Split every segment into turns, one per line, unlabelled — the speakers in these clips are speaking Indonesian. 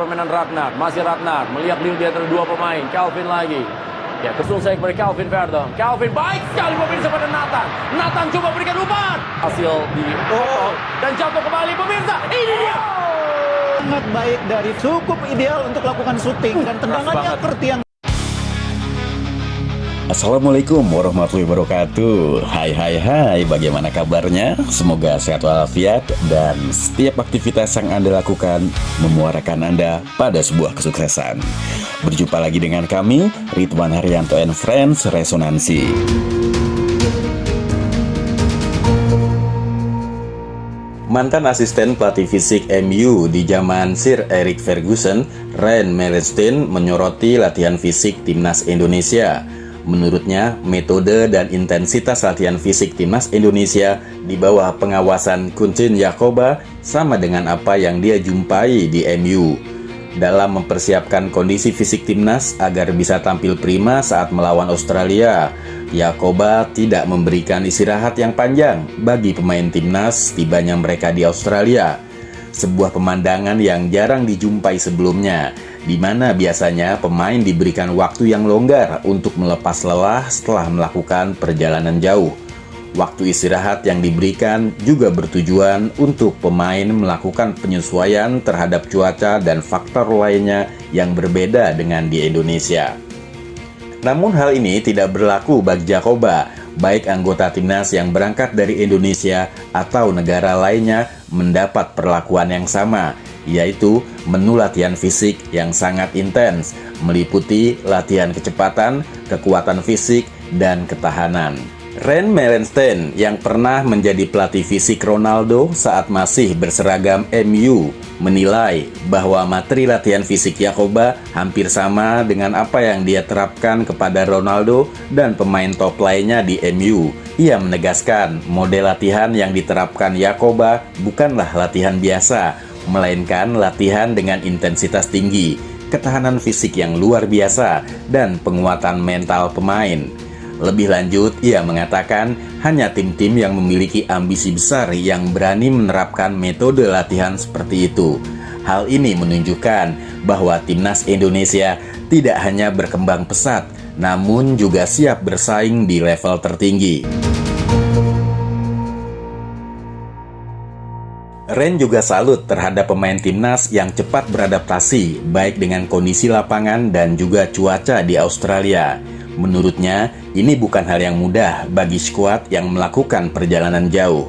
Permainan Ragnar, masih Ragnar melihat link di antara dua pemain. Calvin lagi. Ya, kesul saya kepada Calvin Verdon. Calvin baik sekali pemirsa pada Nathan. Nathan coba berikan umpan. Hasil di dan jatuh kembali pemirsa. Ini dia.
Sangat baik dari cukup ideal untuk lakukan syuting dan tendangannya ke tiang.
Assalamualaikum warahmatullahi wabarakatuh. Hai, bagaimana kabarnya? Semoga sehat walafiat dan setiap aktivitas yang Anda lakukan memuarakan Anda pada sebuah kesuksesan. Berjumpa lagi dengan kami, Ridwan Haryanto and Friends Resonansi. Mantan asisten pelatih fisik MU di zaman Sir Alex Ferguson, Ryan Melenstein menyoroti latihan fisik timnas Indonesia. Menurutnya, metode dan intensitas latihan fisik timnas Indonesia di bawah pengawasan Kuncin Jakoba sama dengan apa yang dia jumpai di MU. Dalam mempersiapkan kondisi fisik timnas agar bisa tampil prima saat melawan Australia, Jakoba tidak memberikan istirahat yang panjang bagi pemain timnas tibanya mereka di Australia. Sebuah pemandangan yang jarang dijumpai sebelumnya, di mana biasanya pemain diberikan waktu yang longgar untuk melepas lelah setelah melakukan perjalanan jauh. Waktu istirahat yang diberikan juga bertujuan untuk pemain melakukan penyesuaian terhadap cuaca dan faktor lainnya yang berbeda dengan di Indonesia. Namun hal ini tidak berlaku bagi Jakoba. Baik anggota timnas yang berangkat dari Indonesia atau negara lainnya mendapat perlakuan yang sama, yaitu menu latihan fisik yang sangat intens, meliputi latihan kecepatan, kekuatan fisik, dan ketahanan. Ryan Melenstein yang pernah menjadi pelatih fisik Ronaldo saat masih berseragam MU menilai bahwa materi latihan fisik Jakoba hampir sama dengan apa yang dia terapkan kepada Ronaldo dan pemain top lainnya di MU. Ia menegaskan model latihan yang diterapkan Jakoba bukanlah latihan biasa, melainkan latihan dengan intensitas tinggi, ketahanan fisik yang luar biasa, dan penguatan mental pemain. Lebih lanjut, ia mengatakan hanya tim-tim yang memiliki ambisi besar yang berani menerapkan metode latihan seperti itu. Hal ini menunjukkan bahwa timnas Indonesia tidak hanya berkembang pesat, namun juga siap bersaing di level tertinggi. Ren juga salut terhadap pemain timnas yang cepat beradaptasi, baik dengan kondisi lapangan dan juga cuaca di Australia. Menurutnya, ini bukan hal yang mudah bagi skuad yang melakukan perjalanan jauh.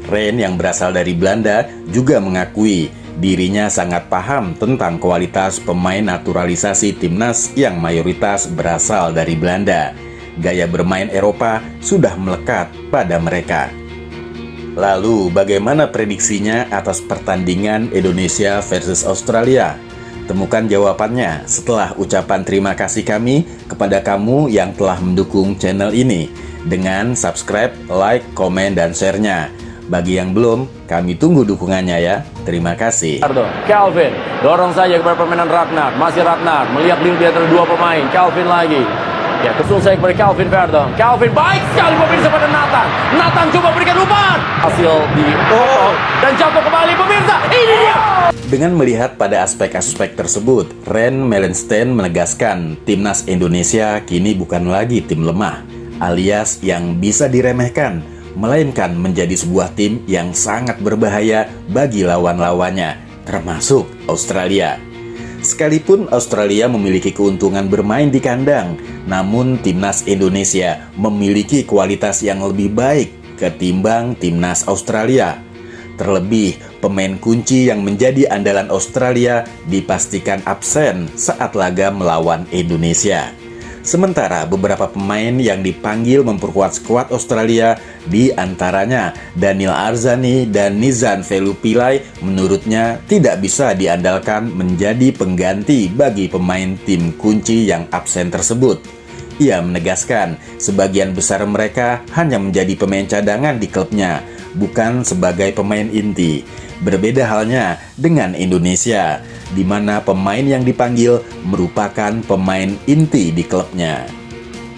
Ren yang berasal dari Belanda juga mengakui dirinya sangat paham tentang kualitas pemain naturalisasi timnas yang mayoritas berasal dari Belanda. Gaya bermain Eropa sudah melekat pada mereka. Lalu, bagaimana prediksinya atas pertandingan Indonesia versus Australia? Temukan jawabannya setelah ucapan terima kasih kami kepada kamu yang telah mendukung channel ini dengan subscribe, like, komen, dan share-nya. Bagi yang belum, kami tunggu dukungannya ya. Terima kasih.
Calvin, dorong saja kepada permainan Ragnar, masih Ragnar melihat link di antara dua pemain. Calvin lagi. Ya, kesul saya kepada Calvin Verdon. Calvin baik sekali pemirsa pada Nathan. Nathan coba berikan umpan. Hasil di dan jatuh kembali pemirsa. Ini dia.
Dengan melihat pada aspek-aspek tersebut, Ryan Melenstein menegaskan timnas Indonesia kini bukan lagi tim lemah, alias yang bisa diremehkan, melainkan menjadi sebuah tim yang sangat berbahaya bagi lawan-lawannya, termasuk Australia. Sekalipun Australia memiliki keuntungan bermain di kandang, namun timnas Indonesia memiliki kualitas yang lebih baik ketimbang timnas Australia. Terlebih, pemain kunci yang menjadi andalan Australia dipastikan absen saat laga melawan Indonesia. Sementara beberapa pemain yang dipanggil memperkuat skuad Australia, di antaranya Daniel Arzani dan Nizan Velupillai, menurutnya tidak bisa diandalkan menjadi pengganti bagi pemain tim kunci yang absen tersebut. Ia menegaskan sebagian besar mereka hanya menjadi pemain cadangan di klubnya, bukan sebagai pemain inti. Berbeda halnya dengan Indonesia, di mana pemain yang dipanggil merupakan pemain inti di klubnya.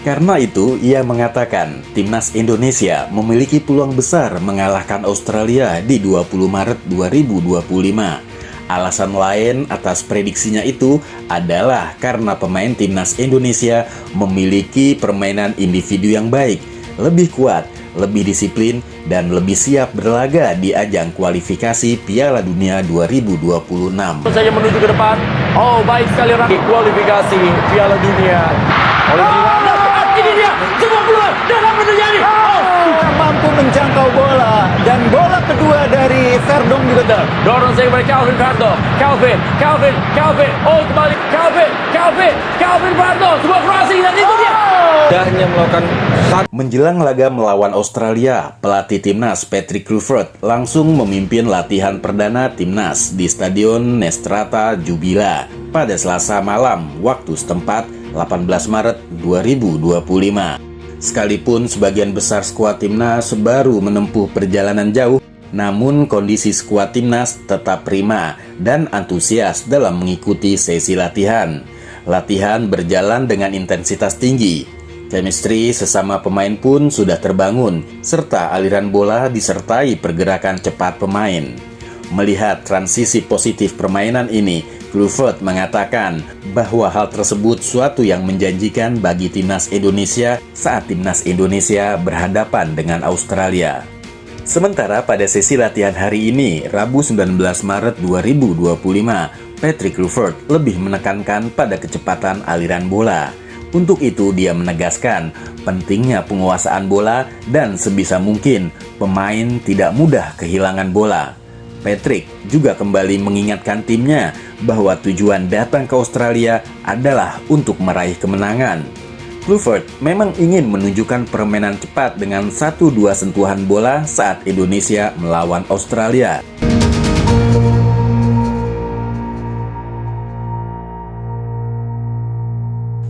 Karena itu, ia mengatakan timnas Indonesia memiliki peluang besar mengalahkan Australia di 20 Maret 2025. Alasan lain atas prediksinya itu adalah karena pemain timnas Indonesia memiliki permainan individu yang baik, lebih kuat, lebih disiplin, dan lebih siap berlaga di ajang kualifikasi Piala Dunia 2026.
Saja menuju ke depan. Oh, baik sekali Raki. Kualifikasi Piala Dunia. Oleh ini dia, sebuah peluang dan apa terjadi?
Mampu menjangkau bola dan bola kedua dari Verdong juga.
Dorong saya kepada Calvin Verdong. Calvin. Oh, kembali Calvin Verdong. Sebuah crossing dan itu dia.
Mudahnya melakukan
Menjelang laga melawan Australia, pelatih timnas Patrick Kluivert langsung memimpin latihan perdana timnas di Stadion Nestrata Jubila pada Selasa malam waktu setempat 18 Maret 2025. Sekalipun sebagian besar skuad timnas baru menempuh perjalanan jauh, namun kondisi skuad timnas tetap prima dan antusias dalam mengikuti sesi latihan. Latihan berjalan dengan intensitas tinggi. Chemistry sesama pemain pun sudah terbangun, serta aliran bola disertai pergerakan cepat pemain. Melihat transisi positif permainan ini, Kluivert mengatakan bahwa hal tersebut suatu yang menjanjikan bagi timnas Indonesia saat timnas Indonesia berhadapan dengan Australia. Sementara pada sesi latihan hari ini, Rabu 19 Maret 2025, Patrick Kluivert lebih menekankan pada kecepatan aliran bola. Untuk itu dia menegaskan pentingnya penguasaan bola dan sebisa mungkin pemain tidak mudah kehilangan bola. Patrick juga kembali mengingatkan timnya bahwa tujuan datang ke Australia adalah untuk meraih kemenangan. Kluivert memang ingin menunjukkan permainan cepat dengan 1-2 sentuhan bola saat Indonesia melawan Australia.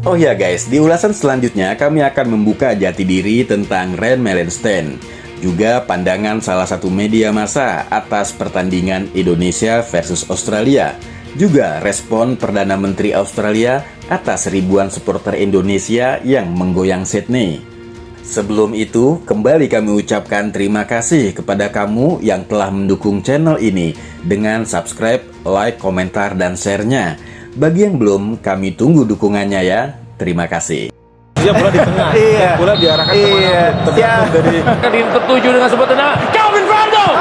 Oh ya guys, di ulasan selanjutnya kami akan membuka jati diri tentang Ren Melenstein, juga pandangan salah satu media massa atas pertandingan Indonesia versus Australia, juga respon Perdana Menteri Australia atas ribuan supporter Indonesia yang menggoyang Sydney. Sebelum itu, kembali kami ucapkan terima kasih kepada kamu yang telah mendukung channel ini dengan subscribe, like, komentar, dan share-nya. Bagi yang belum, kami tunggu dukungannya ya. Terima kasih.
dia bola di tengah. Bola diarahkan kemana tergantung dari
Kali tertuju dengan sebuah tendangan Calvin Verdong.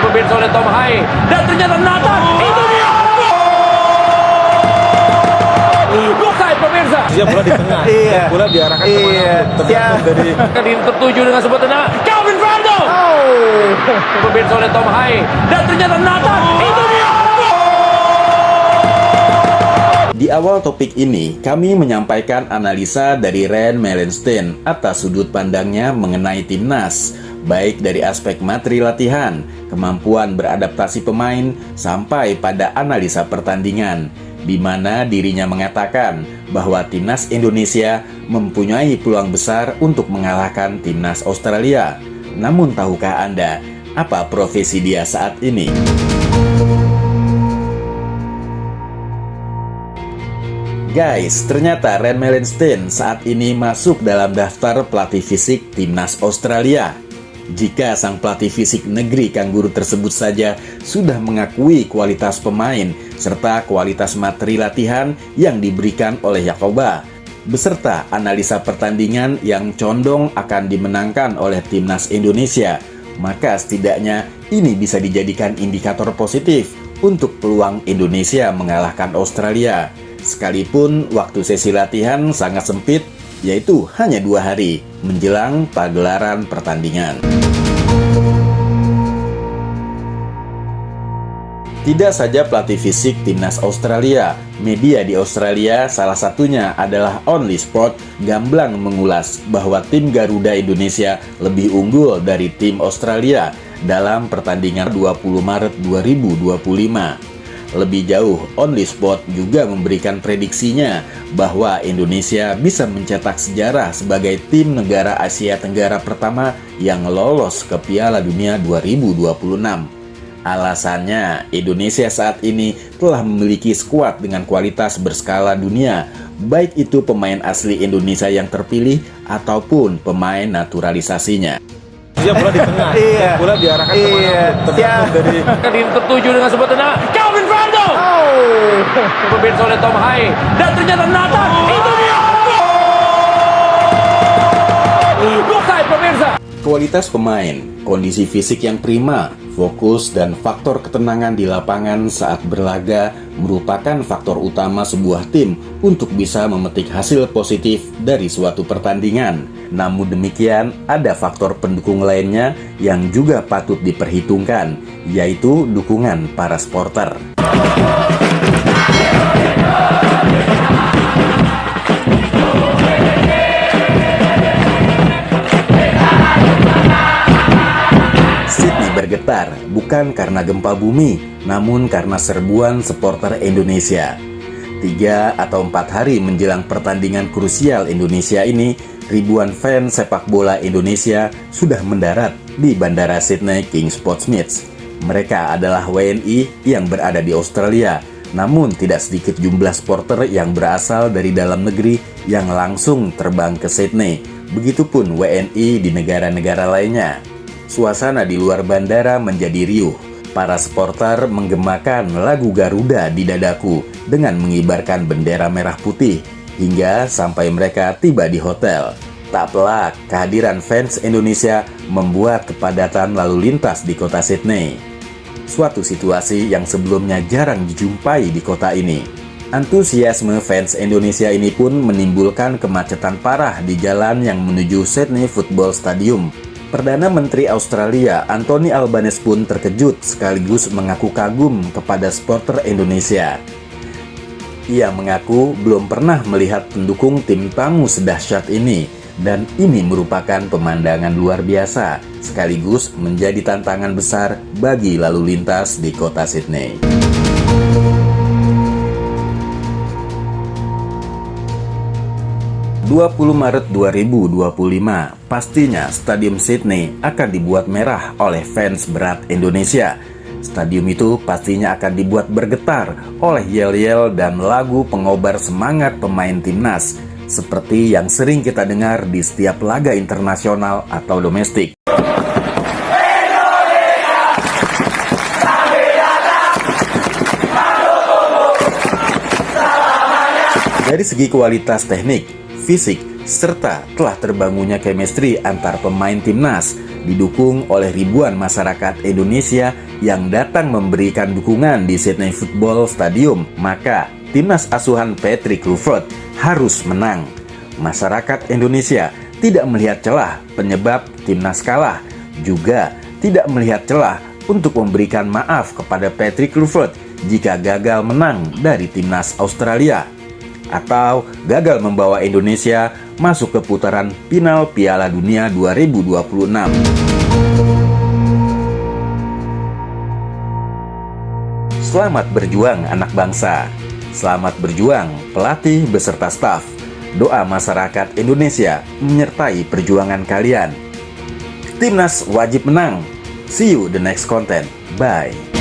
Pemirsa oleh Tom Hai dan ternyata Nathan. Itu dia. Offside pemirsa.
dia bola di tengah. Bola diarahkan kemana tergantung dari
Kali tertuju dengan sebuah tendangan Calvin Verdong. Pemirsa oleh Tom Hai dan ternyata Nathan. Itu dia.
Di awal topik ini, kami menyampaikan analisa dari Ren Melenstein atas sudut pandangnya mengenai timnas, baik dari aspek materi latihan, kemampuan beradaptasi pemain, sampai pada analisa pertandingan, di mana dirinya mengatakan bahwa timnas Indonesia mempunyai peluang besar untuk mengalahkan timnas Australia. Namun tahukah Anda, apa profesi dia saat ini? Guys, ternyata Ren Melenstein saat ini masuk dalam daftar pelatih fisik timnas Australia. Jika sang pelatih fisik negeri Kangguru tersebut saja sudah mengakui kualitas pemain serta kualitas materi latihan yang diberikan oleh Yakoba, beserta analisa pertandingan yang condong akan dimenangkan oleh timnas Indonesia, maka setidaknya ini bisa dijadikan indikator positif untuk peluang Indonesia mengalahkan Australia. Sekalipun waktu sesi latihan sangat sempit, yaitu hanya 2 hari menjelang pagelaran pertandingan. Tidak saja pelatih fisik timnas Australia, media di Australia salah satunya adalah Only Sport gamblang mengulas bahwa tim Garuda Indonesia lebih unggul dari tim Australia dalam pertandingan 20 Maret 2025. Lebih jauh, Only Sport juga memberikan prediksinya bahwa Indonesia bisa mencetak sejarah sebagai tim negara Asia Tenggara pertama yang lolos ke Piala Dunia 2026. Alasannya, Indonesia saat ini telah memiliki skuad dengan kualitas berskala dunia, baik itu pemain asli Indonesia yang terpilih ataupun pemain naturalisasinya.
Dia bola di tengah.
Iya.
Bola diarahkan
Iya.
kemana tergantung dari
Kali tertuju dengan sebuah tendangan. Calvin Verdo. Pemirsa oleh Tom Hai. Dan ternyata Nathan. Itu dia. Offside pemirsa.
Kualitas pemain, kondisi fisik yang prima, fokus dan faktor ketenangan di lapangan saat berlaga merupakan faktor utama sebuah tim untuk bisa memetik hasil positif dari suatu pertandingan. Namun demikian, ada faktor pendukung lainnya yang juga patut diperhitungkan, yaitu dukungan para supporter. Sydney bergetar bukan karena gempa bumi, namun karena serbuan supporter Indonesia. 3 atau 4 hari menjelang pertandingan krusial Indonesia ini, ribuan fans sepak bola Indonesia sudah mendarat di Bandara Sydney King Sportsmith. Mereka adalah WNI yang berada di Australia, namun tidak sedikit jumlah supporter yang berasal dari dalam negeri yang langsung terbang ke Sydney. Begitupun WNI di negara-negara lainnya. Suasana di luar bandara menjadi riuh. Para supporter menggemakan lagu Garuda di dadaku dengan mengibarkan bendera merah putih hingga sampai mereka tiba di hotel. Tak pelak, kehadiran fans Indonesia membuat kepadatan lalu lintas di kota Sydney. Suatu situasi yang sebelumnya jarang dijumpai di kota ini. Antusiasme fans Indonesia ini pun menimbulkan kemacetan parah di jalan yang menuju Sydney Football Stadium. Perdana Menteri Australia Anthony Albanese pun terkejut sekaligus mengaku kagum kepada supporter Indonesia. Ia mengaku belum pernah melihat pendukung tim tamu sedahsyat ini dan ini merupakan pemandangan luar biasa sekaligus menjadi tantangan besar bagi lalu lintas di kota Sydney. 20 Maret 2025, pastinya Stadium Sydney akan dibuat merah oleh fans berat Indonesia. Stadium itu pastinya akan dibuat bergetar oleh yel-yel dan lagu pengobar semangat pemain timnas, seperti yang sering kita dengar di setiap laga internasional atau domestik. Dari segi kualitas teknik, fisik, serta telah terbangunnya chemistry antar pemain timnas, didukung oleh ribuan masyarakat Indonesia yang datang memberikan dukungan di Sydney Football Stadium, maka timnas asuhan Patrick Kluivert harus menang. Masyarakat Indonesia tidak melihat celah penyebab timnas kalah, juga tidak melihat celah untuk memberikan maaf kepada Patrick Kluivert jika gagal menang dari timnas Australia atau gagal membawa Indonesia masuk ke putaran final Piala Dunia 2026. Selamat berjuang anak bangsa. Selamat berjuang pelatih beserta staf. Doa masyarakat Indonesia menyertai perjuangan kalian. Timnas wajib menang. See you the next content. Bye.